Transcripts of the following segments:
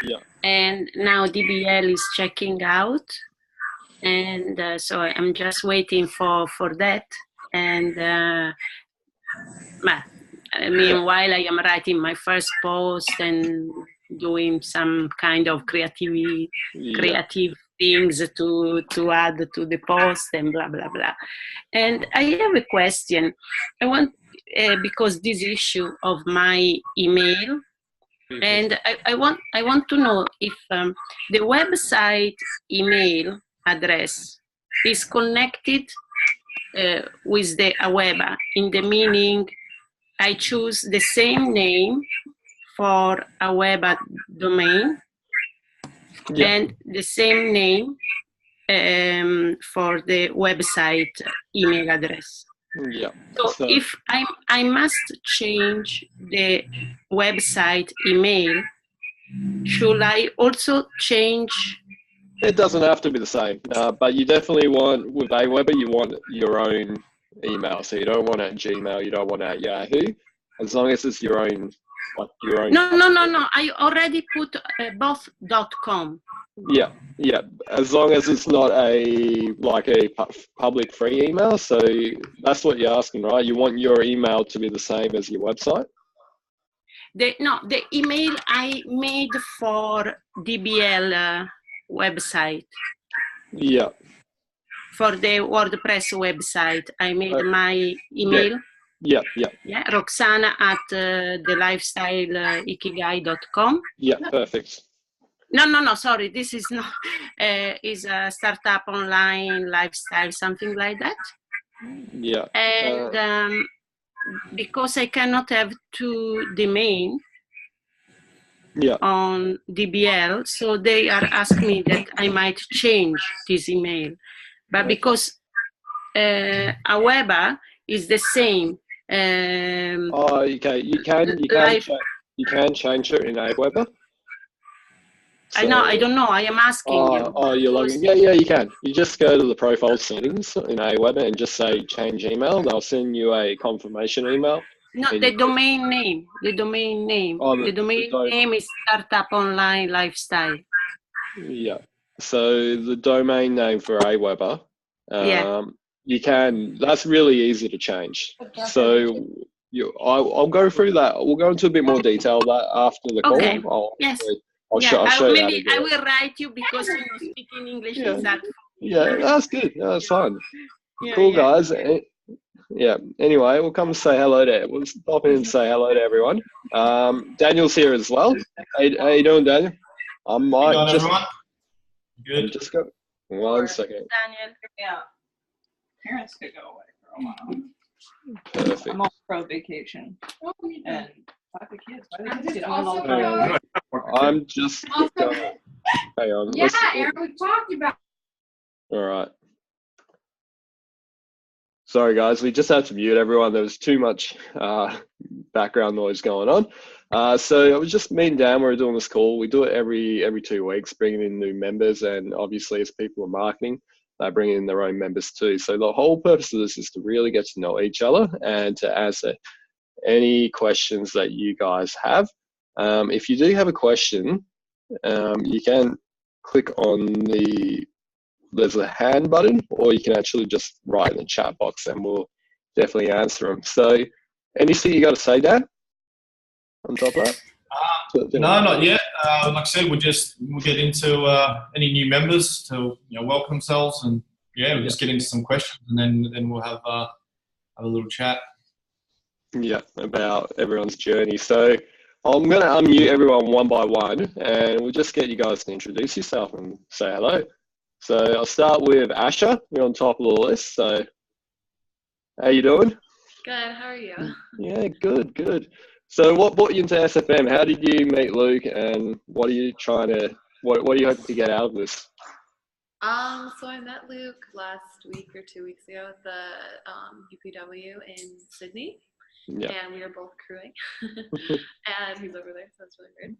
Yeah. and now DBL is checking out, and so I'm just waiting for that. And meanwhile, I am writing my first post and doing some kind of creative things to add to the post and blah blah blah. And I have a question. I want because this issue of my email, and I want to know if the website email address is connected with the Aweba, in the meaning I choose the same name for Aweba domain and the same name for the website email address. Yeah. So if I must change the website email, should I also change? It doesn't have to be the same, but you definitely want, with Aweber, you want your own email. So you don't want it at Gmail, you don't want it at Yahoo. As long as it's your own, like your own. No. I already put both .com. Yeah. As long as it's not a public free email. So that's what you're asking, right? You want your email to be the same as your website? The email I made for DBL website. Yeah. For the WordPress website, I made my email. Yeah. Roxana at thelifestyle-ikigai.com. Yeah, perfect. No, sorry, this is not, is a startup online lifestyle, something like that. Yeah. And because I cannot have two domain on DBL, so they are asking me that I might change this email. But because Aweba is the same. Okay, you can change it in Aweber. So, I don't know. I am asking you. You're logging. Yeah, you can. You just go to the profile settings in Aweber and just say change email. They'll send you a confirmation email. No, the domain name. The domain name. The domain name is Startup Online Lifestyle. Yeah. So the domain name for Aweber, you can. That's really easy to change. So I'll go through that. We'll go into a bit more detail that after the call. Okay. Yes. I'll show you. Maybe I will write you because speaking English is that. Yeah, that's good. That's fine. Cool, guys. Yeah. Anyway, we'll come say hello to. We'll stop in and say hello to everyone. Daniel's here as well. How you doing, Daniel? I might just. Good. Just go. 1 second. Daniel. Yeah. Parents could go away for a while. Perfect. I'm on pro vacation. And fuck the kids. Why do the kids get on all the time? I'm just going. Hang on. Yeah, Aaron, we talked about. All right. Sorry, guys. We just had to mute everyone. There was too much background noise going on. So it was just me and Dan. We were doing this call. We do it every 2 weeks, bringing in new members, and obviously, as people are marketing, they bring in their own members too. So the whole purpose of this is to really get to know each other and to answer any questions that you guys have. If you do have a question, you can click on there's a hand button, or you can actually just write in the chat box and we'll definitely answer them. So anything you got to say, Dan, on top of that? No, not yet. Like I said, we'll get into any new members to welcome themselves, and we'll just get into some questions, and then we'll have a little chat. Yeah, about everyone's journey. So I'm going to unmute everyone one by one, and we'll just get you guys to introduce yourself and say hello. So I'll start with Asha. You're on top of the list. So how you doing? Good. How are you? Yeah, good. So what brought you into SFM? How did you meet Luke, and what are you what are you hoping to get out of this? So I met Luke last week or 2 weeks ago at the UPW in Sydney. Yeah. And we were both crewing. And he's over there, so that's really weird.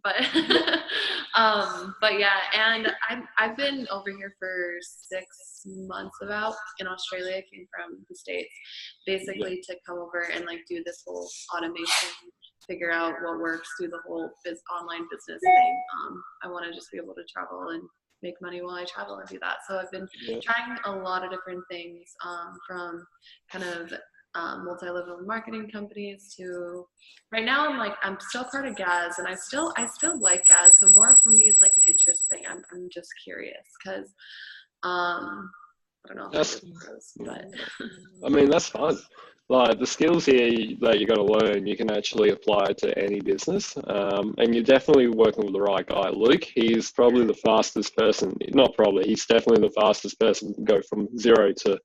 But yeah, and I've been over here for 6 months about in Australia. I came from the States basically to come over and do this whole automation figure out what works, do the whole online business thing. I want to just be able to travel and make money while I travel and do that. So I've been trying a lot of different things, from kind of multi-level marketing companies to right now I'm still part of Gaz, and I still like Gaz. So more for me, it's like an interest thing. I'm just curious because I don't know how it goes, but I mean, that's fun. Like the skills here that you got to learn, you can actually apply to any business. And you're definitely working with the right guy. Luke, he's probably the fastest person, not probably, he's definitely the fastest person to go from zero to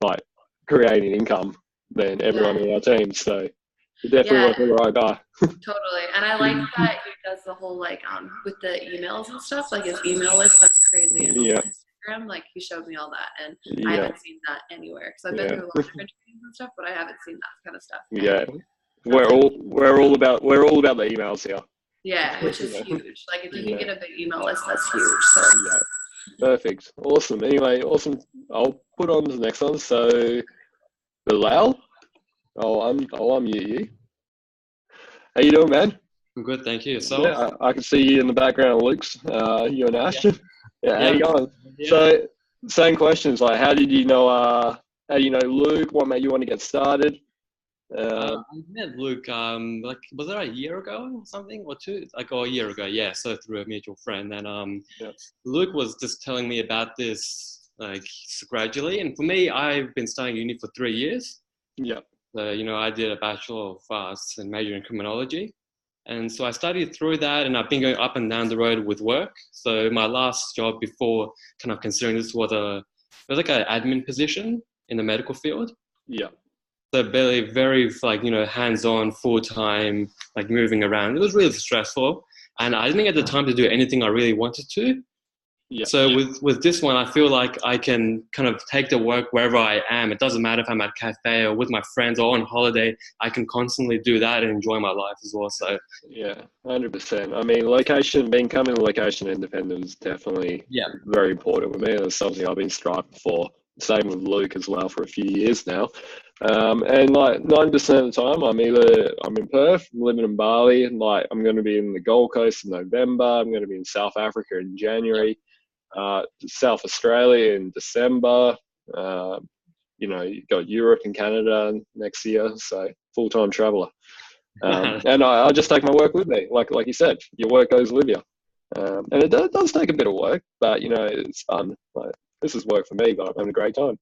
like creating income than everyone in our team. So you're definitely working with the right guy. Totally. And I like that he does the whole like with the emails and stuff, like his email list, that's crazy. And Instagram, like he showed me all that, and I haven't seen that anywhere because I've been through a lot of different trainings and stuff, but I haven't seen that kind of stuff. Yeah, we're all about the emails here. Yeah, which is huge. Like if you can get a big email list, that's huge. So perfect, awesome. Anyway, awesome. I'll put on to the next one. So Bilal, I'll unmute you. How you doing, man? I'm good, thank you. So yeah, I can see you in the background, Luke's. You and Ash. Yeah, how you going? Yeah. So, same questions. Like, how do you know Luke? What made you want to get started? I met Luke, like, was it a year ago or something, or two? Like, a year ago, yeah. So through a mutual friend, and Luke was just telling me about this, like, gradually. And for me, I've been studying uni for 3 years. Yeah. So, I did a Bachelor of Arts and major in criminology. And so I studied through that, and I've been going up and down the road with work. So my last job before kind of considering this was like an admin position in the medical field. Yeah. So very like, hands-on, full-time, like moving around. It was really stressful. And I didn't get the time to do anything I really wanted to. Yeah. So with this one, I feel like I can kind of take the work wherever I am. It doesn't matter if I'm at a cafe or with my friends or on holiday. I can constantly do that and enjoy my life as well. So yeah, 100%. I mean, becoming location independent is definitely very important with me. That's something I've been striving for. Same with Luke as well for a few years now. And like 90% of the time, I'm in Perth, I'm living in Bali, and like I'm going to be in the Gold Coast in November. I'm going to be in South Africa in January. South Australia in December. You've got Europe and Canada next year, so full-time traveler. And I just take my work with me, like you said, your work goes with you. And it does take a bit of work, but it's fun. Like, this is work for me, but I'm having a great time.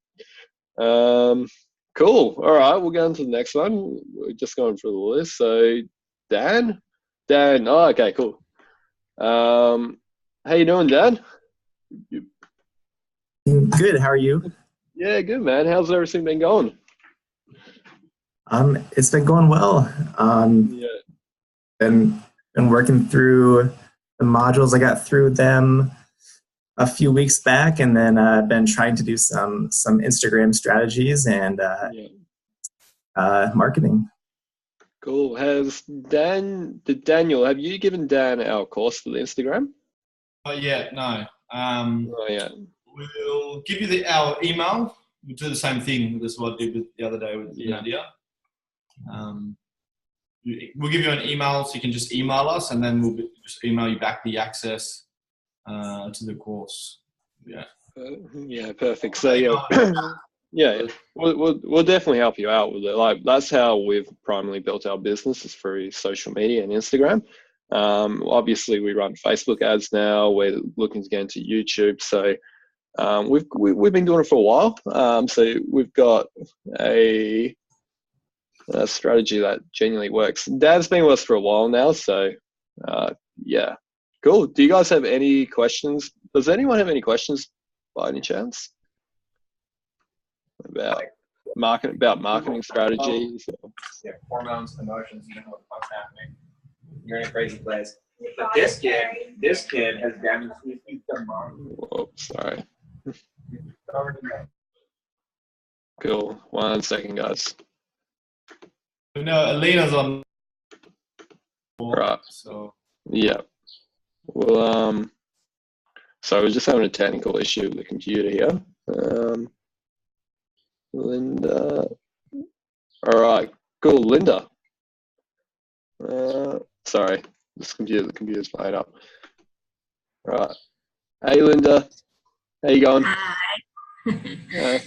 Cool. All right, we'll go on to the next one. We're just going through the list. So Dan. Oh, okay, cool. How you doing, Dan? Good. How are you? Yeah, good, man. How's everything been going? It's been going well. Been working through the modules. I got through them a few weeks back, and then I've been trying to do some Instagram strategies and marketing. Cool. Daniel, have you given Dan our course for the Instagram? Oh yeah, no. Yeah. We'll give you our email. We'll do the same thing as what I did the other day with Nadia. We'll give you an email, so you can just email us, and then we'll just email you back the access to the course. Yeah. Yeah, perfect. So yeah, we'll definitely help you out with it. Like that's how we've primarily built our business, is through social media and Instagram. Obviously, we run Facebook ads now. We're looking to get into YouTube. So we've been doing it for a while. So we've got a strategy that genuinely works. Dad's been with us for a while now. So yeah, cool. Do you guys have any questions? Does anyone have any questions by any chance about marketing strategies? Yeah, hormones, emotions, you don't know what the fuck's happening. You're in a crazy place. But this kid has damaged his mind. Whoa, sorry. Cool. 1 second, guys. No, Alina's on. Right. So yeah. Well, so we're just having a technical issue with the computer here. Linda. All right. Cool, Linda. Sorry, the computer's playing up. Right. Hey, Linda. How you going? Hi.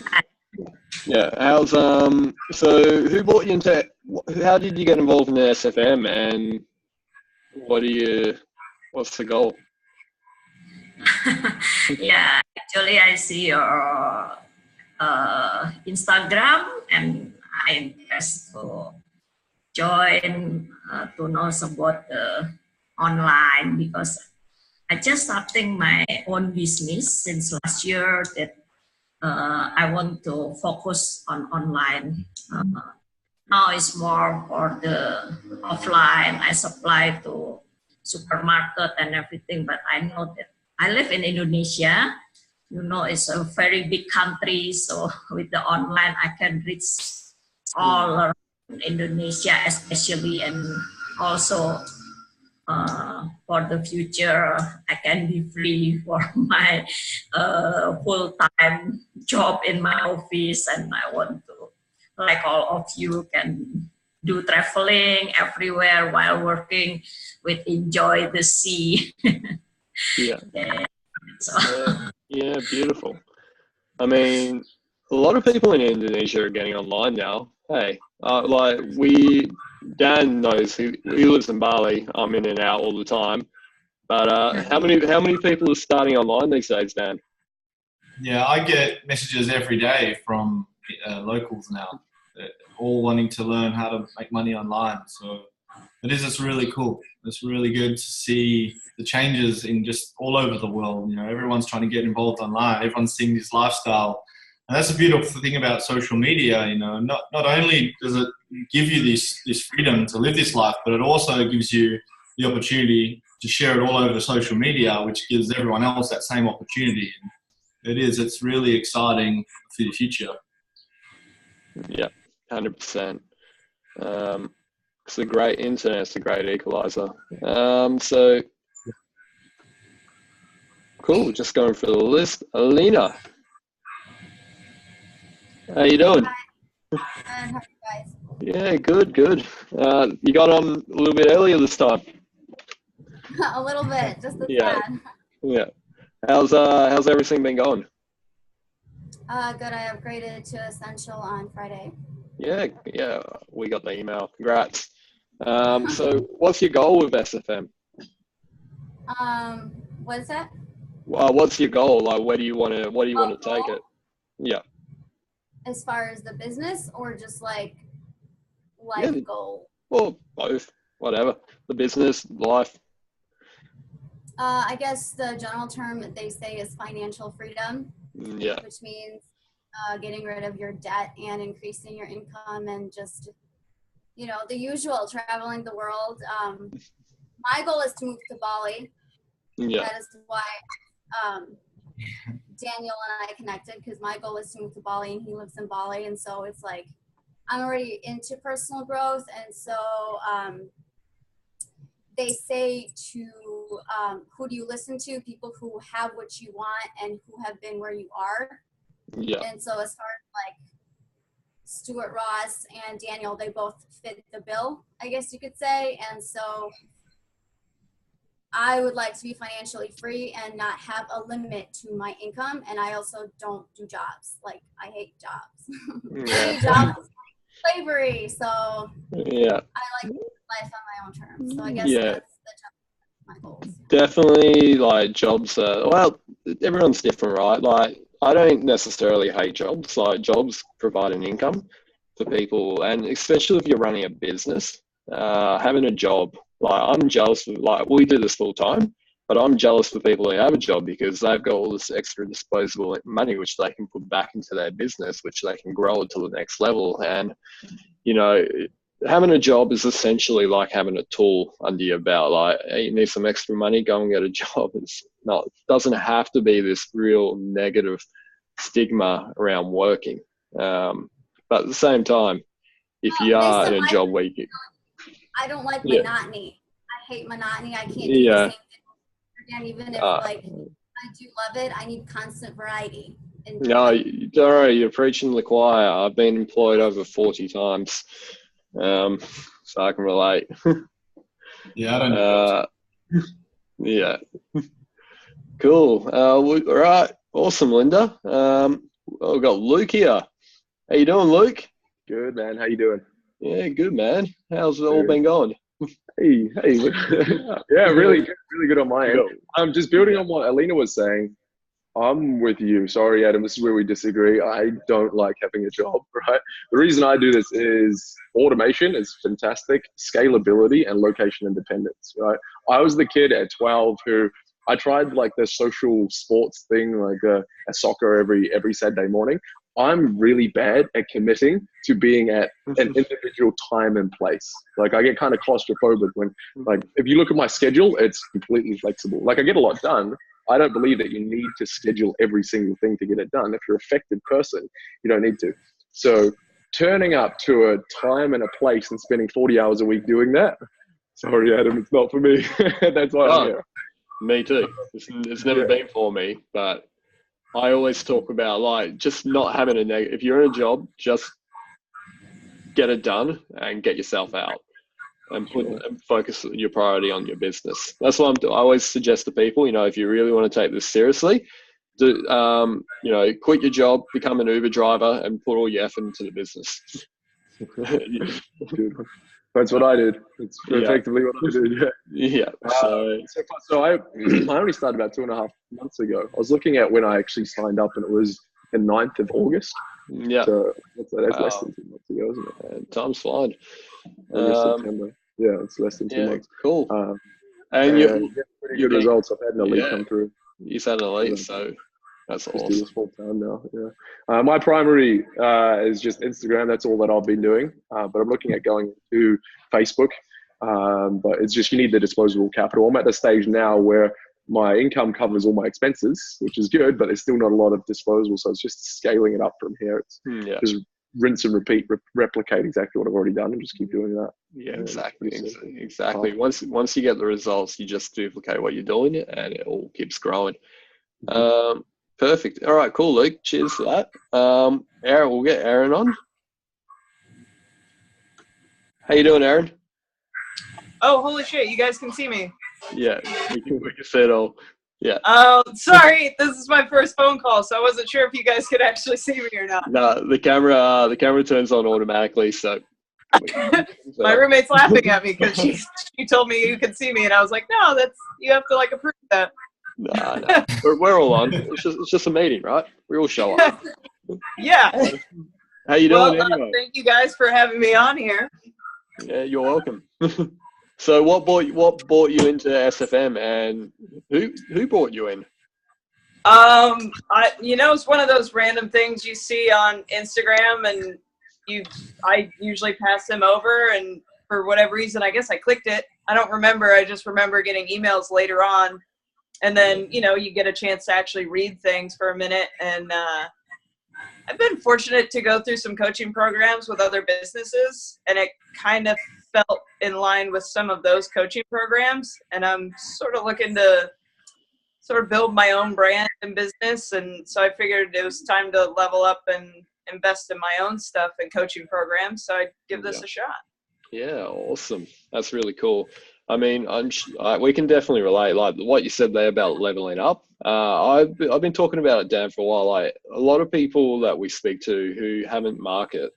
Yeah. How's So, who brought you into? How did you get involved in the SFM, and what's the goal? Yeah, actually, I see your Instagram, and I just to join to know about the online, because I just starting my own business since last year that I want to focus on online. Now it's more for the offline. I supply to supermarket and everything, but I know that I live in Indonesia. You know, it's a very big country, so with the online, I can reach all around Indonesia, especially, and also for the future, I can be free for my full-time job in my office, and I want to, like all of you, can do traveling everywhere while working with enjoy the sea. Yeah. So. Yeah, beautiful. I mean, a lot of people in Indonesia are getting online now. Hey, like Dan knows he lives in Bali. I'm in and out all the time. But how many people are starting online these days, Dan? Yeah, I get messages every day from locals now, all wanting to learn how to make money online. So it is just really cool. It's really good to see the changes in just all over the world. You know, everyone's trying to get involved online. Everyone's seeing this lifestyle. And that's a beautiful thing about social media. You know, not only does it give you this freedom to live this life, but it also gives you the opportunity to share it all over social media, which gives everyone else that same opportunity. And it's really exciting for the future. Yeah, 100%. It's a great internet. It's a great equalizer. So cool. Just going for the list. Alina, how you doing? Hi. How are you guys? Yeah, good. You got on a little bit earlier this time. A little bit, just a Yeah. tad. Yeah. How's everything been going? Good. I upgraded to Essential on Friday. Yeah. We got the email. Congrats. So what's your goal with SFM? What is that? What's your goal? Like, what do you want to take it? Yeah. As far as the business, or just like life goal? Well, both. Whatever. The business, life. I guess the general term that they say is financial freedom. Yeah. Which means getting rid of your debt and increasing your income, and just, you know, the usual, traveling the world. My goal is to move to Bali. Yeah. That is why Daniel and I connected, because my goal is to move to Bali and he lives in Bali. And so it's like, I'm already into personal growth. And so they say to, who do you listen to? People who have what you want and who have been where you are. Yeah. And so as far as like Stuart Ross and Daniel, they both fit the bill, I guess you could say. And so I would like to be financially free and not have a limit to my income. And I also don't do jobs. Like, I hate jobs. Yeah. I hate jobs is slavery. So yeah. I like life on my own terms. So I guess that's my goals. Definitely, like, jobs well, everyone's different, right? Like, I don't necessarily hate jobs. Like, jobs provide an income for people, and especially if you're running a business, having a job. Like, I'm jealous of, like, we do this full time, but I'm jealous for people who have a job, because they've got all this extra disposable money which they can put back into their business, which they can grow it to the next level. And, you know, having a job is essentially like having a tool under your belt. Like, hey, you need some extra money, go and get a job. It doesn't have to be this real negative stigma around working. But at the same time, if you are in a job where you... I don't like monotony. I hate monotony. I can't do the same thing again, even if like I do love it. I need constant variety. No, don't worry, you're preaching to the choir. I've been employed over 40 times, so I can relate. Yeah, I don't know. Yeah. Cool. All right. Awesome, Linda. We've got Luke here. How you doing, Luke? Good, man. How you doing? Yeah, good, man. How's it all been going? Hey. Yeah, really good on my end. Just building on what Alina was saying, I'm with you. Sorry, Adam, this is where we disagree. I don't like having a job, right? The reason I do this is automation is fantastic, scalability, and location independence, right? I was the kid at 12 who I tried like the social sports thing, like a soccer every Saturday morning. I'm really bad at committing to being at an individual time and place. Like I get kind of claustrophobic when, like, if you look at my schedule, it's completely flexible. Like I get a lot done. I don't believe that you need to schedule every single thing to get it done. If you're an effective person, you don't need to. So turning up to a time and a place and spending 40 hours a week doing that, sorry, Adam, it's not for me. That's why I'm here. Me too. It's never been for me, but I always talk about like just not having a negative. If you're in a job, just get it done and get yourself out, and and focus your priority on your business. That's what I always suggest to people. You know, if you really want to take this seriously, do you know, quit your job, become an Uber driver, and put all your effort into the business. That's what I did. It's effectively what I did. Yeah. So I only started about 2.5 months ago. I was looking at when I actually signed up, and it was the 9th of August. Yeah. So that's less than 2 months ago, isn't it? And time's flying. September. Yeah, it's less than 2 months. Cool. And you pretty good results. I've had an elite come through. You've had an elite, so that's awesome. Just do this full time now. Yeah. My primary is just Instagram. That's all that I've been doing. But I'm looking at going to Facebook. But it's just you need the disposable capital. I'm at the stage now where my income covers all my expenses, which is good, but there's still not a lot of disposable. So it's just scaling it up from here. It's just rinse and repeat, replicate exactly what I've already done, and just keep doing that. Yeah, exactly. Once you get the results, you just duplicate what you're doing, and it all keeps growing. Perfect. All right, cool, Luke. Cheers for that. Aaron, we'll get Aaron on. How you doing, Aaron? Oh, holy shit! You guys can see me. Yeah, we can say it all. Yeah. Oh, sorry. This is my first phone call, so I wasn't sure if you guys could actually see me or not. No, the camera turns on automatically, so. My roommate's laughing at me because she told me you could see me, and I was like, no, you have to like approve that. No. We're all on. It's just a meeting, right? We all show up. Yeah. How you doing anyway? Thank you guys for having me on here. Yeah, you're welcome. So what brought you into SFM, and who brought you in? It's one of those random things you see on Instagram, and I usually pass them over, and for whatever reason, I guess I clicked it. I don't remember. I just remember getting emails later on, and then you get a chance to actually read things for a minute. And I've been fortunate to go through some coaching programs with other businesses, and it kind of felt in line with some of those coaching programs. And I'm sort of looking to sort of build my own brand and business. And so I figured it was time to level up and invest in my own stuff and coaching programs. So I'd give this a shot. Yeah, awesome. That's really cool. I mean, we can definitely relate. Like what you said there about leveling up. I've been talking about it, Dan, for a while. Like a lot of people that we speak to who haven't marketed,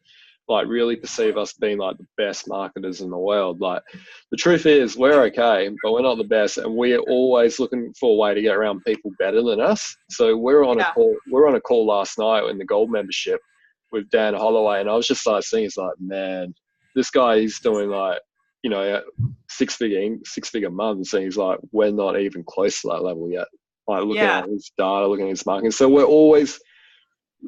like really perceive us being like the best marketers in the world. Like the truth is we're okay, but we're not the best, and we're always looking for a way to get around people better than us. So we're on a call last night in the Gold membership with Dan Holloway, and I was just like seeing, it's like, man, this guy is doing like, six-figure months, and he's like, we're not even close to that level yet. Like looking at his data, looking at his marketing. So we're always,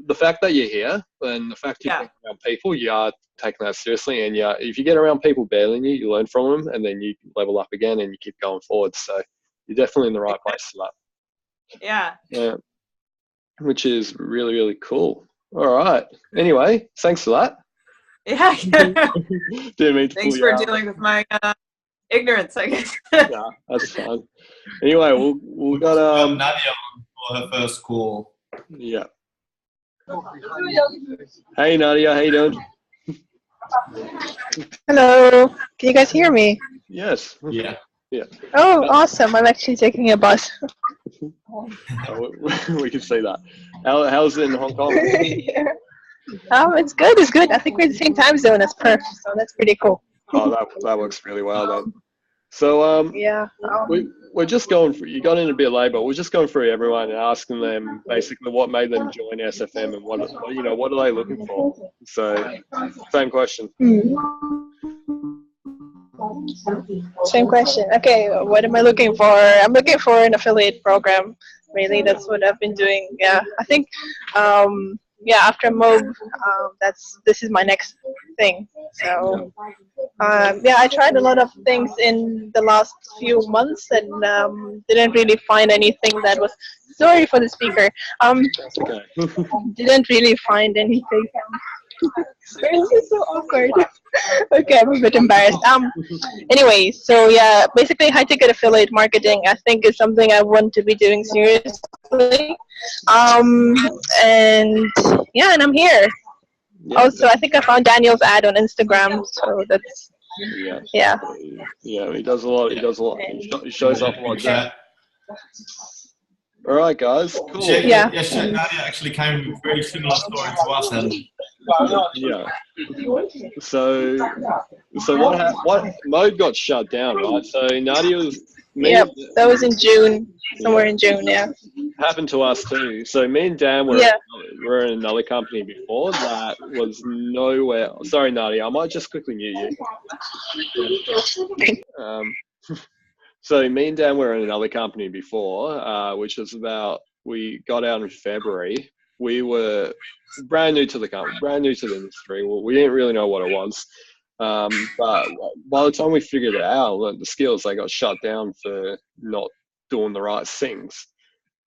the fact that you're here and the fact you're taking around people, you are taking that seriously. And if you get around people better than you learn from them, and then you level up again and you keep going forward. So you're definitely in the right place for that. Yeah. Which is really, really cool. All right. Anyway, thanks for that. Yeah. Didn't mean to Thanks for dealing with my ignorance, I guess. Yeah, that's fine. Anyway, we got Nadia for her first call. Yeah. Hey Nadia, how you doing? Hello. Can you guys hear me? Yes. Yeah. Yeah. Oh, awesome! I'm actually taking a bus. We can see that. How's it in Hong Kong? Yeah. It's good. It's good. I think we're in the same time zone as Perth, so that's pretty cool. Oh, that works really well then. So Yeah. we're just going through. You got in a bit late, but we're just going through everyone and asking them basically what made them join SFM and what are they looking for. So same question. Same question. Okay, what am I looking for? I'm looking for an affiliate program. Really, that's what I've been doing. Yeah, I think. After Moog, this is my next thing. So, I tried a lot of things in the last few months and didn't really find anything that was. Sorry for the speaker. Okay. Didn't really find anything. This is so awkward. Okay, I'm a bit embarrassed. Anyway, so yeah, basically high ticket affiliate marketing I think is something I want to be doing seriously. And I'm here. Yeah. Also, I think I found Daniel's ad on Instagram, so that's yeah. Yeah, he does a lot. He shows up a lot. All right, guys. Cool. Yeah. Nadia actually came with a very similar story to us, and yeah. So what Mode got shut down, right? So Nadia was. Yeah, that was in June, somewhere in June. Yeah. Happened to us too. So me and Dan were in another company before that was nowhere. Sorry, Nadia, I might just quickly mute you. So me and Dan were in another company before, which was we got out in February. We were brand new to the company, brand new to the industry. Well, we didn't really know what it was. But by the time we figured it out, learned the skills, they got shut down for not doing the right things.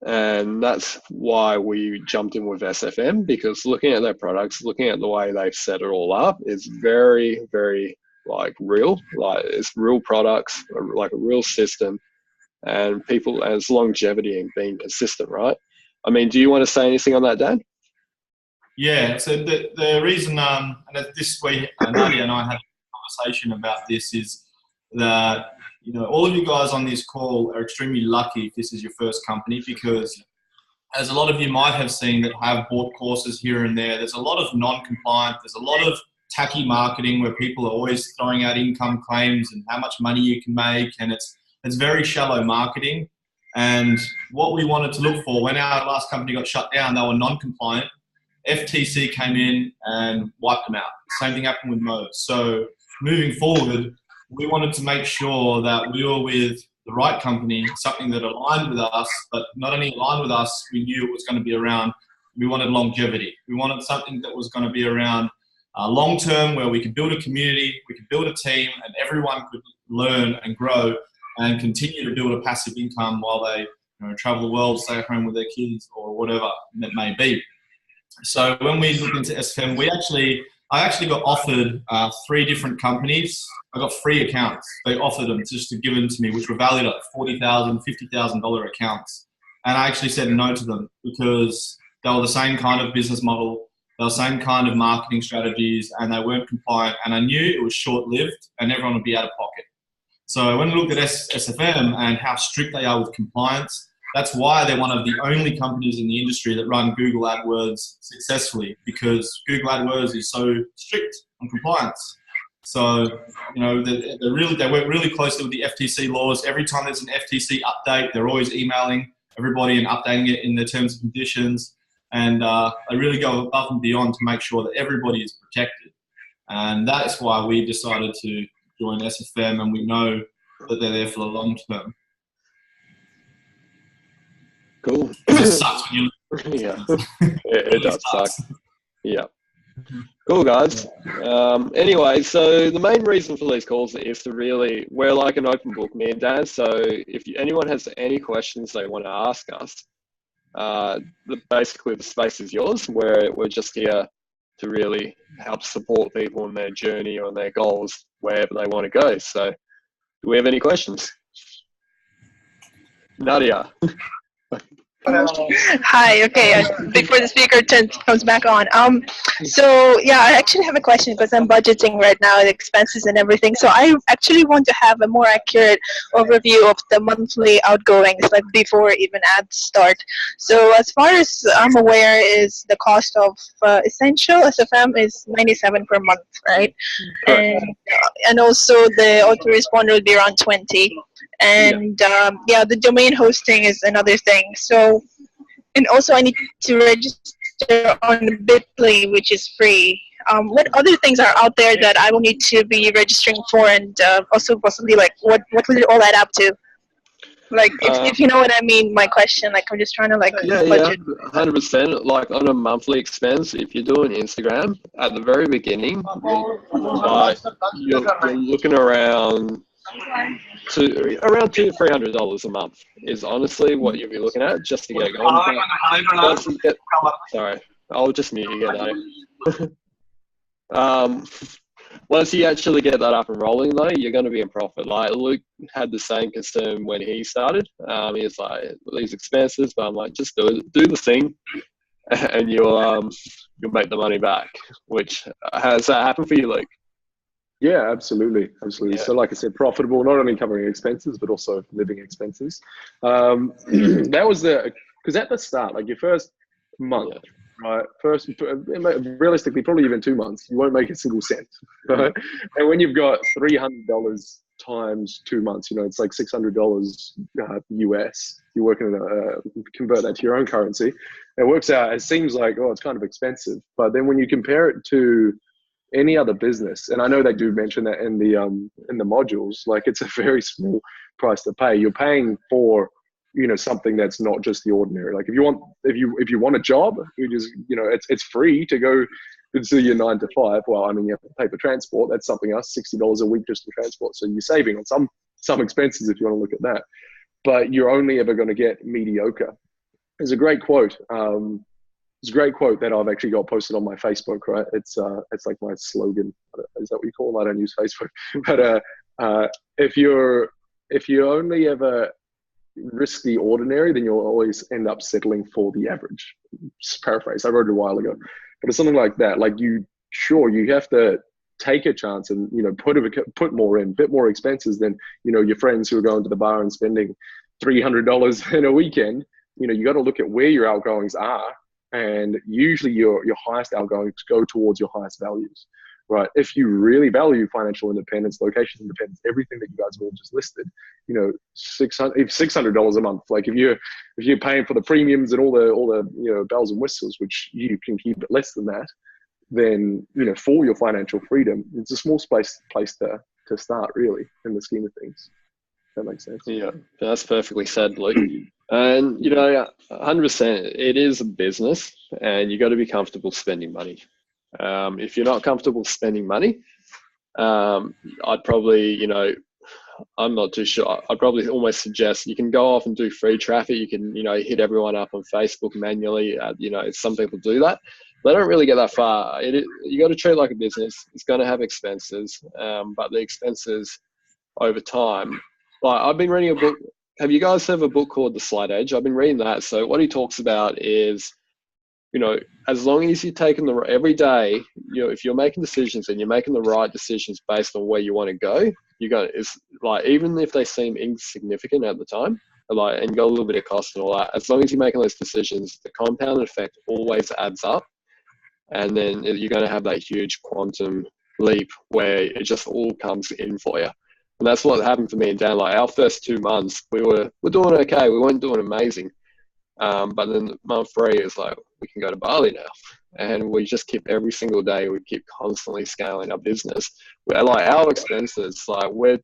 And that's why we jumped in with SFM, because looking at their products, looking at the way they've set it all up is very, very real. It's real products, like a real system, and it's longevity and being consistent, right? I mean, do you want to say anything on that, Dan? Yeah, so the reason, and this week, Nadia and I had a conversation about this, is that, all of you guys on this call are extremely lucky if this is your first company, because as a lot of you might have seen that have bought courses here and there's a lot of non-compliant, there's a lot of tacky marketing where people are always throwing out income claims and how much money you can make, and it's very shallow marketing. And what we wanted to look for, when our last company got shut down, they were non-compliant. FTC came in and wiped them out. Same thing happened with Moog. So moving forward, we wanted to make sure that we were with the right company, something that aligned with us, but not only aligned with us, we knew it was going to be around, we wanted longevity. We wanted something that was going to be around long-term, where we could build a community, we could build a team, and everyone could learn and grow and continue to build a passive income while they travel the world, stay at home with their kids, or whatever it may be. So when we looked into SFM, I actually got offered 3 different companies. I got free accounts. They offered them just to give them to me, which were valued at $40,000, $50,000 accounts. And I actually said no to them because they were the same kind of business model, they were the same kind of marketing strategies, and they weren't compliant. And I knew it was short-lived and everyone would be out of pocket. So when I looked at SFM and how strict they are with compliance, that's why they're one of the only companies in the industry that run Google AdWords successfully, because Google AdWords is so strict on compliance. So, they work really closely with the FTC laws. Every time there's an FTC update, they're always emailing everybody and updating it in the terms and conditions. And they really go above and beyond to make sure that everybody is protected. And that's why we decided to join SFM, and we know that they're there for the long term. Cool. It just sucks when you yeah, it does suck. Yeah. Cool, guys. Anyway, so the main reason for these calls is to we're like an open book, me and Dan. So if anyone has any questions they want to ask us, basically the space is yours. We're just here to really help support people in their journey or their goals, wherever they want to go. So do we have any questions? Nadia. Hi. Okay. Before the speaker comes back on. So yeah, I actually have a question because I'm budgeting right now, the expenses and everything. So I actually want to have a more accurate overview of the monthly outgoings, like before even ads start. So as far as I'm aware, is the cost of essential SFM is 97 per month, right? And also the autoresponder will be around 20. And yeah, the domain hosting is another thing. So, and also I need to register on Bitly, which is free. What other things are out there that I will need to be registering for, and also possibly like what will it all add up to? Like if you know what I mean, my question. Like I'm just trying to like budget. 100%. Like on a monthly expense, if you're doing Instagram at the very beginning, you're looking around $200 to $300 a month is honestly what you'll be looking at just to get going. Sorry, I'll just mute you again. Once you actually get that up and rolling though, you're going to be in profit. Like Luke had the same concern when he started. He's like, these expenses, but I'm like, just do the thing, and you'll make the money back. Which has that happened for you, Luke? Yeah, absolutely. Yeah. So like I said, profitable, not only covering expenses, but also living expenses. That was because at the start, like your first month, right? Realistically, probably even 2 months, you won't make a single cent. Right? And when you've got $300 times 2 months, it's like $600 US. You're working convert that to your own currency. It works out. It seems like, it's kind of expensive, but then when you compare it to any other business, and I know they do mention that in the modules, like it's a very small price to pay. You're paying for something that's not just the ordinary. Like if you want a job, you just it's free to go to your 9 to 5. Well, I mean, you have to pay for transport. That's something else, $60 a week just for transport. So you're saving on some expenses if you want to look at that. But you're only ever going to get mediocre. There's a great quote. It's a great quote that I've actually got posted on my Facebook, right? It's like my slogan. Is that what you call them? I don't use Facebook. But if you only ever risk the ordinary, then you'll always end up settling for the average. Just paraphrase. I wrote it a while ago. But it's something like that. Like you have to take a chance and put more in, bit more expenses than your friends who are going to the bar and spending $300 in a weekend. You got to look at where your outgoings are. And usually your highest outgoings go towards your highest values, right? If you really value financial independence, location independence, everything that you guys have all just listed, $600 a month. Like if you're paying for the premiums and all the bells and whistles, which you can keep it less than that, then for your financial freedom, it's a small place to start really in the scheme of things. That makes sense. Yeah, that's perfectly said, Luke. And 100%, it is a business, and you got to be comfortable spending money. If you're not comfortable spending money, I'd probably, I'm not too sure. I'd probably almost suggest you can go off and do free traffic. You can, hit everyone up on Facebook manually. Some people do that. They don't really get that far. You got to treat it like a business. It's going to have expenses, but the expenses over time. Like I've been reading a book. Have you guys have a book called The Slight Edge? I've been reading that. So what he talks about is, as long as you're taking every day, if you're making decisions and you're making the right decisions based on where you want to go, it's like, even if they seem insignificant at the time, and you got a little bit of cost and all that, as long as you're making those decisions, the compound effect always adds up. And then you're going to have that huge quantum leap where it just all comes in for you. And that's what happened for me and Dan. Like our first 2 months, we're doing okay. We weren't doing amazing. But then month 3 is like, we can go to Bali now. And we just keep every single day, we keep constantly scaling our business. We're like our expenses, like we're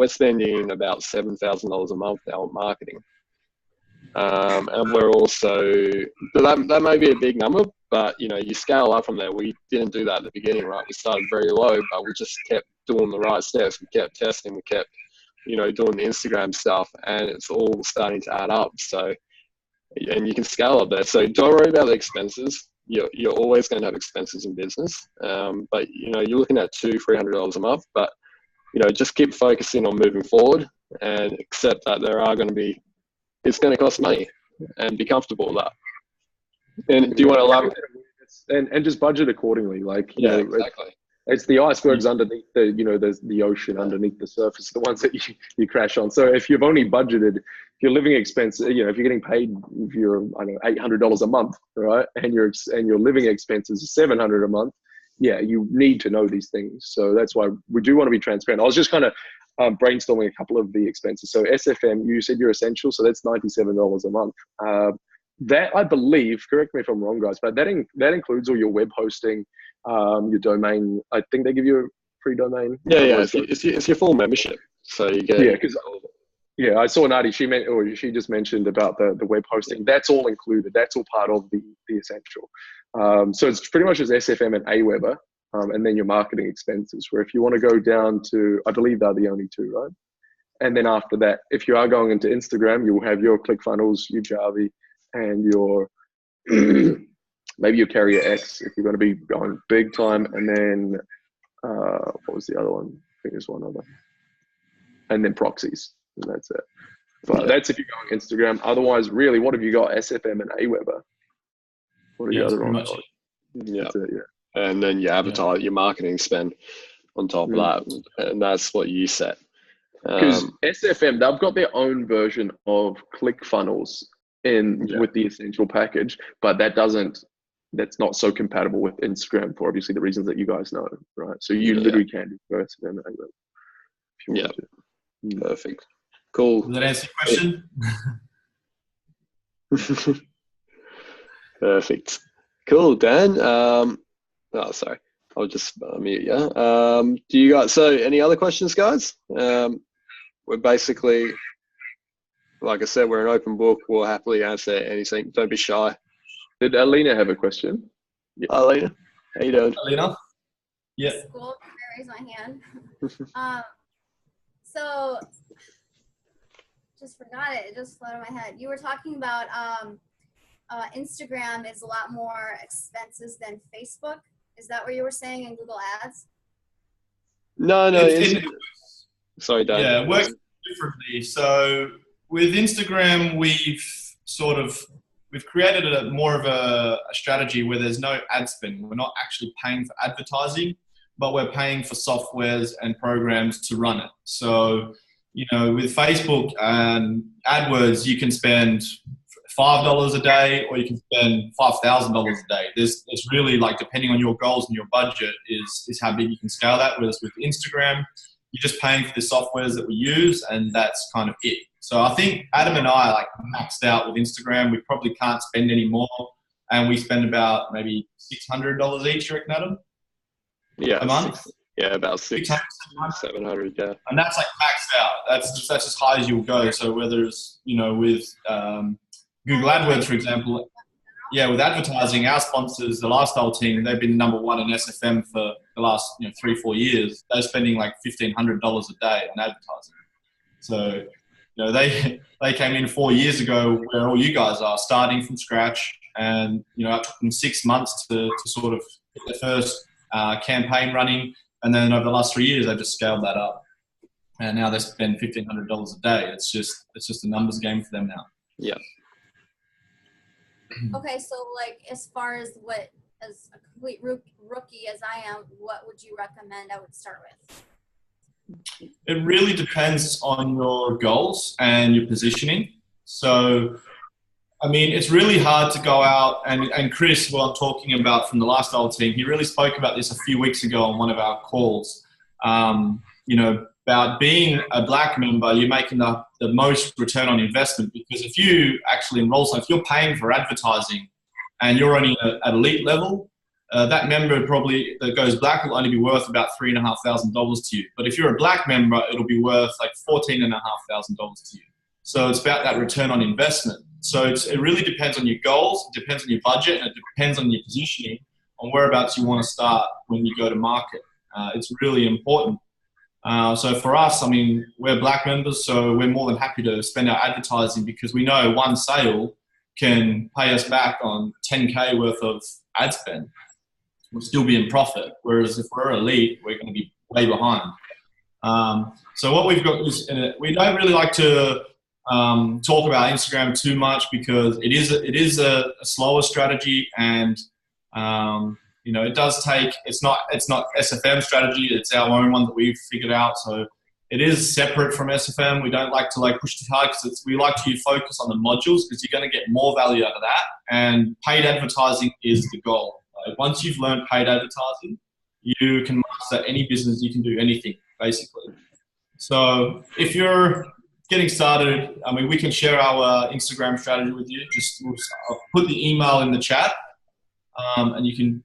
spending about $7,000 a month now on marketing. And we're also, that may be a big number, but you scale up from there. We didn't do that at the beginning, right? We started very low, but we just kept doing the right steps. We kept testing, we kept, doing the Instagram stuff, and it's all starting to add up. So, and you can scale up there. So don't worry about the expenses. You're always going to have expenses in business. But you're looking at $200-300 a month, but just keep focusing on moving forward and accept that there are going to be, it's going to cost money. and be comfortable with that. And do you want to elaborate? And just budget accordingly. Like, yeah, exactly. It's the icebergs underneath the, there's the ocean underneath the surface, the ones that you crash on. So if you've only budgeted, if your living expense, if you're getting paid, if you're, I don't know, $800 a month, right? And your living expenses are $700 a month. Yeah, you need to know these things. So that's why we do want to be transparent. I was just kind of brainstorming a couple of the expenses. So SFM, you said you're essential. So that's $97 a month. That, I believe, correct me if I'm wrong, guys, but that includes all your web hosting, your domain. I think they give you a free domain. Yeah, it's your full membership. So you get I saw Nadi. She just mentioned about the web hosting. That's all included. That's all part of the essential. So it's pretty much as SFM and Aweber, and then your marketing expenses. Where if you want to go down to, I believe they're the only two, right? And then after that, if you are going into Instagram, you will have your ClickFunnels, your Jarvee, and your maybe your Carrier X if you're going to be going big time. And then what was the other one? I think there's one other. And then proxies, and that's it. But that's if you're going Instagram. Otherwise, really, what have you got? SFM and Aweber. What are the other ones? Yeah. And then you advertise your marketing spend on top of that, and that's what you set. Because SFM, they've got their own version of ClickFunnels with the essential package, but that's not so compatible with Instagram for obviously the reasons that you guys know, right? So you literally can do both of them. Yeah. Perfect. Cool. Does that answer your question? Perfect. Cool, Dan. Sorry. I'll just mute you. Do you guys, so any other questions, guys? We're basically, like I said, we're an open book. We'll happily answer anything. Don't be shy. Did Alina have a question? Yeah. Alina, how you doing? Alina? Yeah. Cool. I raise my hand. So, just forgot it. It just flew out of my head. You were talking about Instagram is a lot more expenses than Facebook. Is that what you were saying in Google Ads? No. Sorry, Dan. Yeah, it works differently. So with Instagram, we've created more of a strategy where there's no ad spend. We're not actually paying for advertising, but we're paying for softwares and programs to run it. So, with Facebook and AdWords, you can spend $5 a day, or you can spend $5,000 a day. There's really, like, depending on your goals and your budget is how big you can scale that. Whereas with Instagram, you're just paying for the softwares that we use, and that's kind of it. So I think Adam and I maxed out with Instagram. We probably can't spend any more, and we spend about maybe $600 each, you reckon, Adam? Yeah, a month. About 600, 700. Yeah, and that's like maxed out. That's as high as you'll go. So whether it's with Google AdWords, for example, with advertising, our sponsors, the Lifestyle team, they've been #1 in SFM for the last 3-4 years. They're spending like $1,500 a day on advertising. So they came in 4 years ago where all you guys are, starting from scratch, and it took them 6 months to sort of get their first campaign running, and then over the last 3 years they've just scaled that up, and now they spend $1,500 a day. It's just a numbers game for them now. Yeah. Okay, so like as far as as a complete rookie as I am, what would you recommend I would start with? It really depends on your goals and your positioning. So, I mean, it's really hard to go out and Chris, what I'm talking about from the Lifestyle team, he really spoke about this a few weeks ago on one of our calls. About being a Black member, you're making the most return on investment, because if you actually enroll, so if you're paying for advertising and you're only at elite level, that member probably that goes Black will only be worth about $3,500 to you. But if you're a Black member, it'll be worth like $14,500 to you. So it's about that return on investment. So it really depends on your goals, it depends on your budget, and it depends on your positioning on whereabouts you want to start when you go to market. It's really important. So for us, I mean, we're Black members, so we're more than happy to spend our advertising, because we know one sale can pay us back on 10K worth of ad spend. We'll still be in profit. Whereas if we're elite, we're going to be way behind. So what we've got is, we don't really like to talk about Instagram too much because it is a slower strategy, and you know, it does take. It's not SFM strategy. It's our own one that we've figured out. So it is separate from SFM. We don't like to like push too hard because we like to focus on the modules because you're going to get more value out of that. And paid advertising is the goal. Like, once you've learned paid advertising, you can master any business. You can do anything basically. So if you're getting started, I mean, we can share our Instagram strategy with you. I'll put the email in the chat, and you can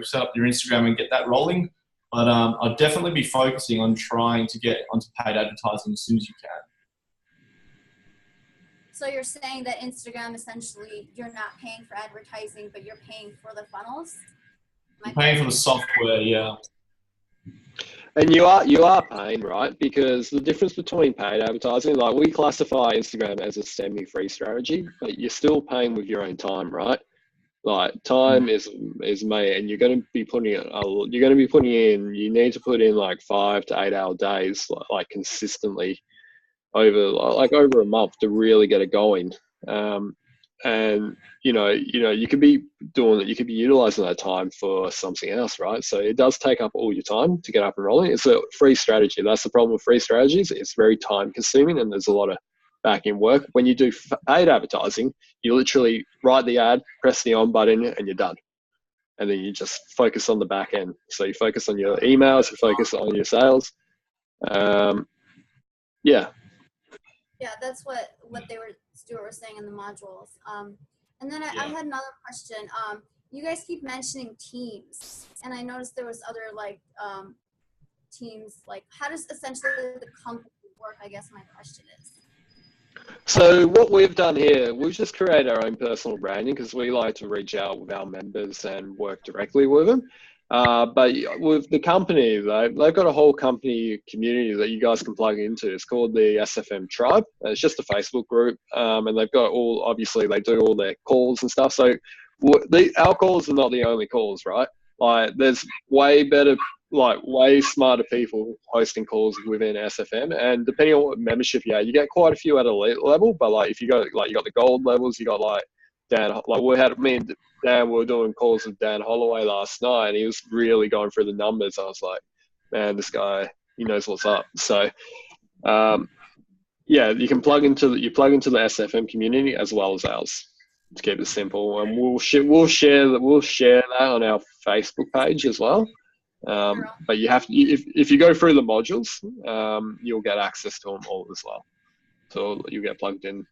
set up your Instagram and get that rolling. But I'll definitely be focusing on trying to get onto paid advertising as soon as you can. So you're saying that Instagram, essentially, you're not paying for advertising, but you're paying for the funnels? You're paying for the software, yeah. And you are paying, right? Because the difference between paid advertising, like we classify Instagram as a semi-free strategy, but you're still paying with your own time, right? Like time is made, and you're going to be putting in. You need to put in like 5 to 8 hour days, like consistently over a month to really get it going. And you could be doing it. You could be utilizing that time for something else, right? So it does take up all your time to get up and rolling. It's a free strategy. That's the problem with free strategies. It's very time consuming, and there's a lot of back end work. When you do paid advertising, you literally write the ad, press the on button, and you're done. And then you just focus on the back end. So you focus on your emails, you focus on your sales. Yeah. Yeah, that's what Stuart was saying in the modules. And then I had another question. You guys keep mentioning teams, and I noticed there was other teams. Like, how does essentially the company work? I guess my question is. So what we've done here, we've just created our own personal branding because we like to reach out with our members and work directly with them. But with the company, they've got a whole company community that you guys can plug into. It's called the SFM Tribe. It's just a Facebook group, and they've got obviously they do all their calls and stuff. So our calls are not the only calls, right? Like there's way smarter people hosting calls within SFM, and depending on what membership you have, you get quite a few at elite level. But like if you got the gold levels, you got like Dan. Like me and Dan were doing calls with Dan Holloway last night, and he was really going through the numbers. I was like, man, this guy, he knows what's up. So you plug into the SFM community as well as ours to keep it simple, and we'll share that on our Facebook page as well. But you have to, if you go through the modules, you'll get access to them all as well. So you get plugged in.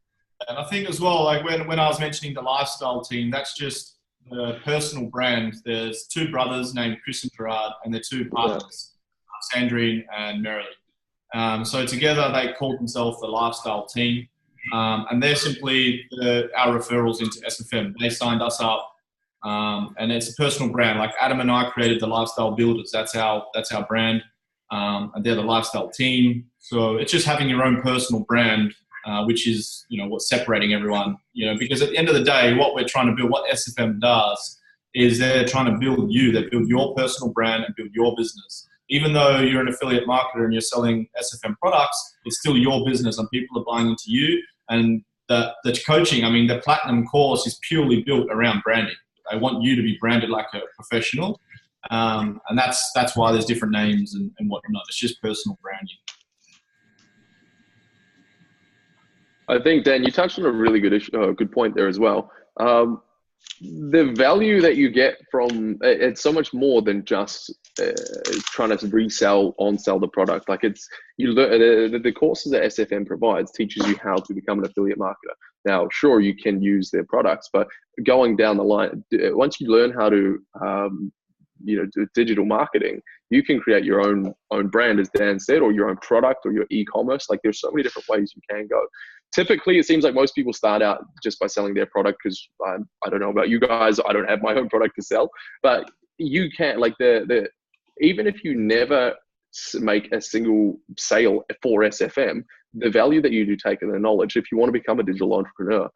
And I think as well, like when I was mentioning the lifestyle team, that's just the personal brand. There's 2 brothers named Chris and Gerard, and they're 2 partners, Sandrine and Merrily. So together they called themselves the lifestyle team, and they're simply our referrals into SFM. They signed us up. And it's a personal brand. Like Adam and I created the Lifestyle Builders. That's our brand, and they're the lifestyle team. So it's just having your own personal brand, which is what's separating everyone. Because at the end of the day, what we're trying to build, what SFM does, is they're trying to build you. They build your personal brand and build your business. Even though you're an affiliate marketer and you're selling SFM products, it's still your business, and people are buying into you. And the coaching, I mean, the Platinum course is purely built around branding. I want you to be branded like a professional, and that's why there's different names and whatnot. It's just personal branding. I think, Dan, you touched on a really good point there as well. The value that you get from it's so much more than just trying to resell, on-sell the product. Like you learn the courses that SFM provides teaches you how to become an affiliate marketer. Now, sure, you can use their products, but going down the line, once you learn how to do digital marketing, you can create your own brand, as Dan said, or your own product or your e-commerce. Like there's so many different ways you can go. Typically, it seems like most people start out just by selling their product because I don't know about you guys, I don't have my own product to sell, but you can even if you never make a single sale for SFM, the value that you do take and the knowledge, if you want to become a digital entrepreneur,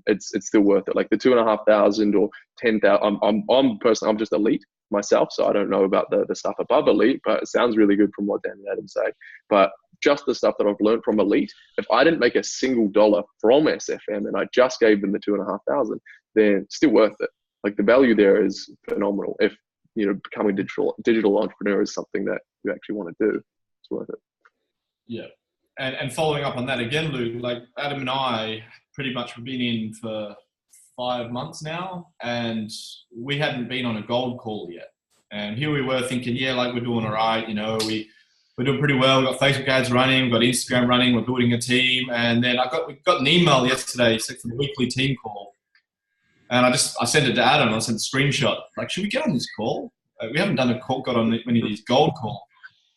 it's still worth it. Like the 2,500 or 10,000. I'm just elite myself, so I don't know about the stuff above elite, but it sounds really good from what Dan and Adam say. But just the stuff that I've learned from Elite, if I didn't make a single dollar from SFM and I just gave them the 2,500, then still worth it. Like the value there is phenomenal. If, you know, becoming a digital entrepreneur is something that you actually want to do, it's worth it. Yeah. And following up on that again, Luke, like Adam and I pretty much have been in for 5 months now, and we hadn't been on a gold call yet. And here we were thinking, yeah, like we're doing all right, you know, we're doing pretty well. We've got Facebook ads running, we've got Instagram running, we're building a team. And then we got an email yesterday for the weekly team call. And I sent it to Adam, I sent a screenshot. Like, should we get on this call? Like, we haven't got on many of these gold calls.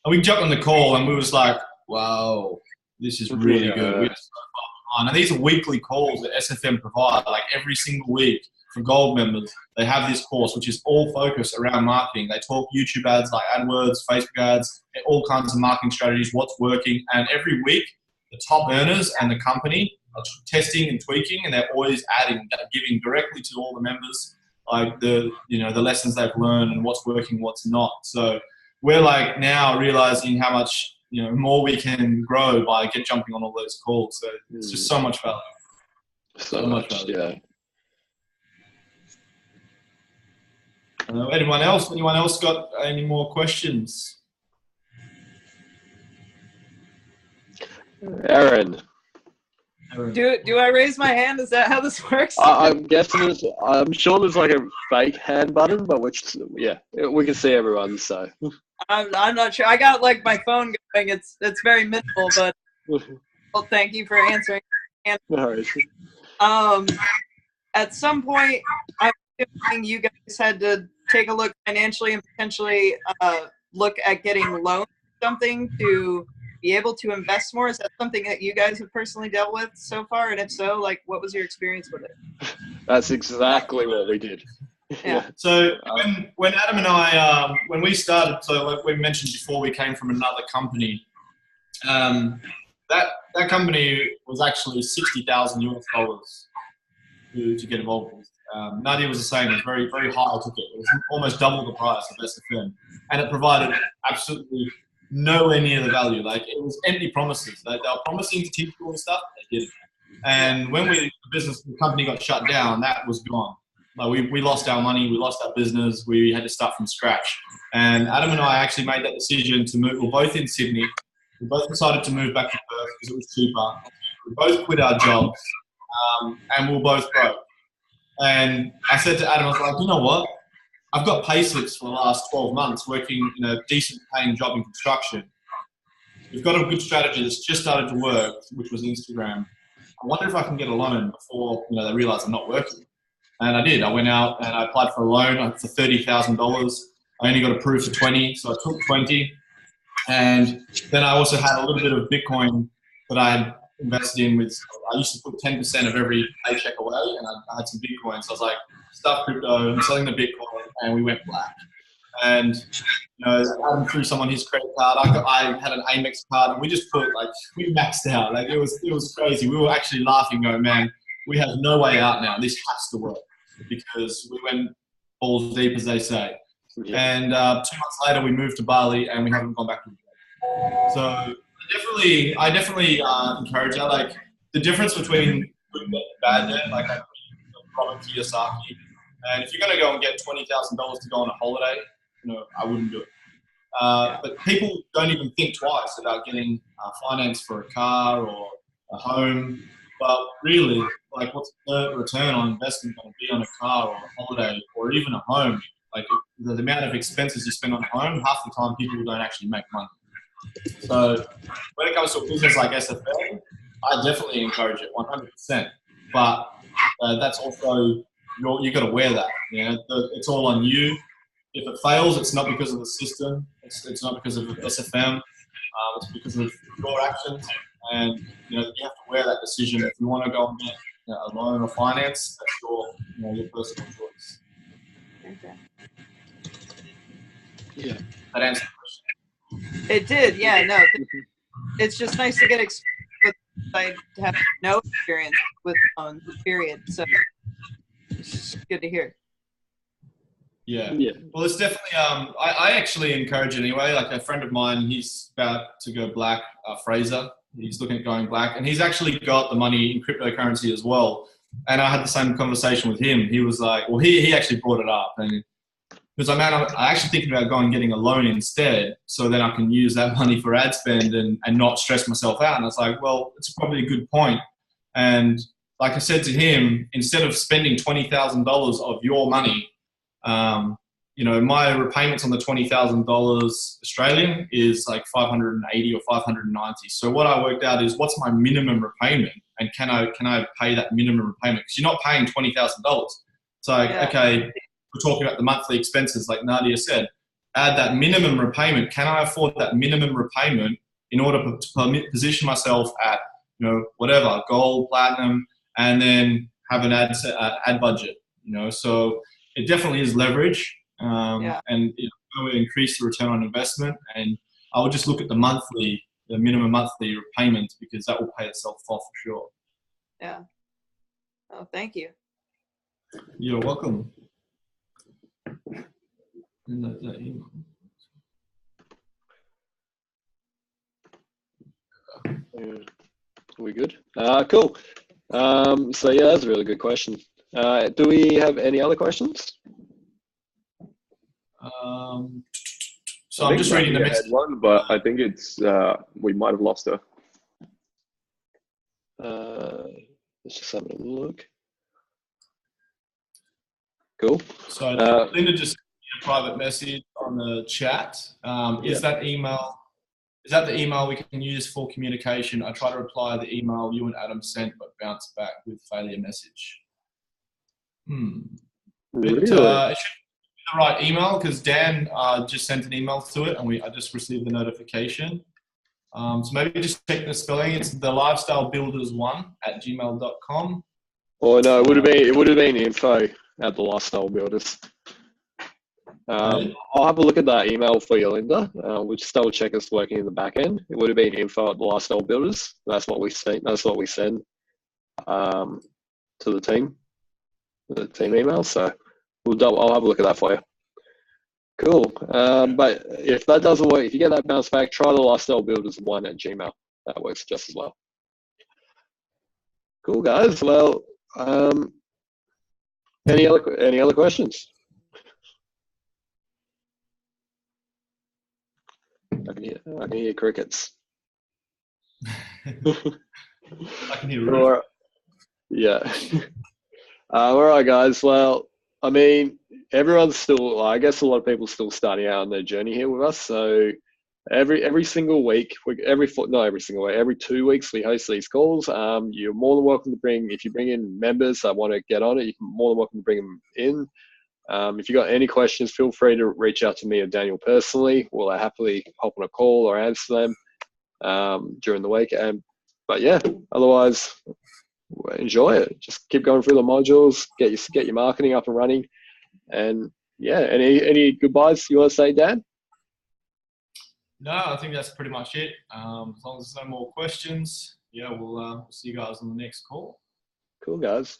And we jumped on the call and we were just like, wow, this is really good. We're so far behind. And these are weekly calls that SFM provide, like every single week for gold members. They have this course, which is all focused around marketing. They talk YouTube ads like AdWords, Facebook ads, all kinds of marketing strategies, what's working. And every week, the top earners and the company are testing and tweaking, and they're always adding, giving directly to all the members, like the lessons they've learned and what's working, what's not. So we're like now realizing how much, you know, more we can grow by jumping on all those calls. So it's just so much value. So much value. Yeah. Anyone else got any more questions? Aaron. Do I raise my hand? Is that how this works? I'm guessing I'm sure there's like a fake hand button, but we can see everyone. So I'm not sure. I got like my phone going. It's very minimal, but well, thank you for answering. No worries. At some point, I'm assuming you guys had to take a look financially and potentially look at getting loans or something to be able to invest more. Is that something that you guys have personally dealt with so far? And if so, like, what was your experience with it? That's exactly what we did. Yeah. So when Adam and I, when we started, so like we mentioned before, we came from another company. That company was actually $60,000 US to get involved with. Nadia was the same. It was very, very high ticket. It was almost double the price of SFM, and it provided absolutely nowhere near the value. Like, it was empty promises. They were promising to teach you all this stuff. They didn't. And when the company got shut down, that was gone. Like, we lost our money, we lost our business, we had to start from scratch. And Adam and I actually made that decision to move. We're both in Sydney. We both decided to move back to Perth because it was cheaper. We both quit our jobs, and we were both broke. And I said to Adam, I was like, you know what? I've got pay slips for the last 12 months working in a decent paying job in construction. We've got a good strategy that's just started to work, which was Instagram. I wonder if I can get a loan before, you know, they realize I'm not working. And I did. I went out and I applied for a loan for $30,000. I only got approved for 20, so I took 20. And then I also had a little bit of Bitcoin that I had invested in with. I used to put 10% of every paycheck away, and I had some Bitcoin. So I was like, stuff crypto, I'm selling the Bitcoin, and we went black. And, you know, Adam threw someone his credit card. I had an Amex card, and we just we maxed out. Like, it was crazy. We were actually laughing, going, man, we have no way out now. This has to work, because we went balls deep, as they say. Yeah. And 2 months later, we moved to Bali, and we haven't gone back to it. So I definitely encourage that. Like, the difference between good debt and bad debt, like Robert Kiyosaki, and if you're going to go and get $20,000 to go on a holiday, you know, I wouldn't do it. But people don't even think twice about getting finance for a car or a home. But really, like, what's the return on investment going to be on a car or a holiday or even a home? Like, the amount of expenses you spend on a home, half the time people don't actually make money. So when it comes to a business like SFM, I definitely encourage it 100%. But that's also, you've got to wear that. You know, it's all on you. If it fails, it's not because of the system. It's not because of SFM. It's because of your actions. And, you know, you have to wear that decision. If you want to go and get, you know, a loan or finance, that's your personal choice. Okay. Yeah. That answers the question. It did, yeah. No, it's just nice to get experience. I have no experience with loans, period. So it's good to hear. Yeah. Well, it's definitely. I actually encourage it anyway. Like a friend of mine, he's about to go black. Fraser, he's looking at going black, and he's actually got the money in cryptocurrency as well. And I had the same conversation with him. He was like, well, he actually brought it up, and he was like, man, I'm actually thinking about going and getting a loan instead, so then I can use that money for ad spend and not stress myself out. And I was like, well, it's probably a good point. And like I said to him, instead of spending $20,000 of your money, you know, my repayments on the $20,000 Australian is like 580 or 590. So what I worked out is what's my minimum repayment, and can I pay that minimum repayment? Because you're not paying $20,000. So okay, we're talking about the monthly expenses, like Nadia said. Add that minimum repayment. Can I afford that minimum repayment in order to position myself at, you know, whatever, gold, platinum, and then have an ad budget? You know, so it definitely is leverage, and it will increase the return on investment. And I would just look at the minimum monthly repayment, because that will pay itself off for sure. Yeah. Oh, thank you. You're welcome. We good? Cool. So yeah, that's a really good question. Do we have any other questions? So I'm just reading the message. One, but I think it's we might have lost her. Let's just have a look. Cool. So Linda just sent me a private message on the chat. Is that the email we can use for communication? I try to reply the email you and Adam sent, but bounce back with failure message. Really? It should be the right email, because Dan just sent an email to it, and I just received the notification. So maybe just check the spelling. It's thelifestylebuilders1@gmail.com. Oh no, it would have been info at the Lifestyle Builders. I'll have a look at that email for you, Linda. We'll just double check it's working in the back end. It would have been info at the Lifestyle Builders. That's what we send. That's what we send to the team email. So I'll have a look at that for you. Cool. But if that doesn't work, if you get that bounce back, try the Lifestyle Builders 1@gmail. That works just as well. Cool, guys. Well, any other questions? I can hear crickets. I can hear Right. Yeah. All right, guys. Well, I mean, everyone's still, I guess a lot of people still starting out on their journey here with us. So every single week, every 2 weeks, we host these calls. You're more than welcome to if you bring in members that want to get on it, you're more than welcome to bring them in. If you got any questions, feel free to reach out to me or Daniel personally. We'll happily hop on a call or answer them during the week. But yeah, otherwise, enjoy it. Just keep going through the modules, get your marketing up and running. And yeah, any goodbyes you want to say, Dan? No, I think that's pretty much it. As long as there's no more questions, yeah, we'll see you guys on the next call. Cool, guys.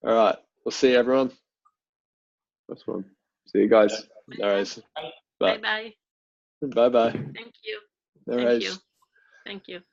All right, we'll see you, everyone. That's one. See you guys. All right. Bye bye. Bye bye. Thank you. All Thank right. you. Thank you.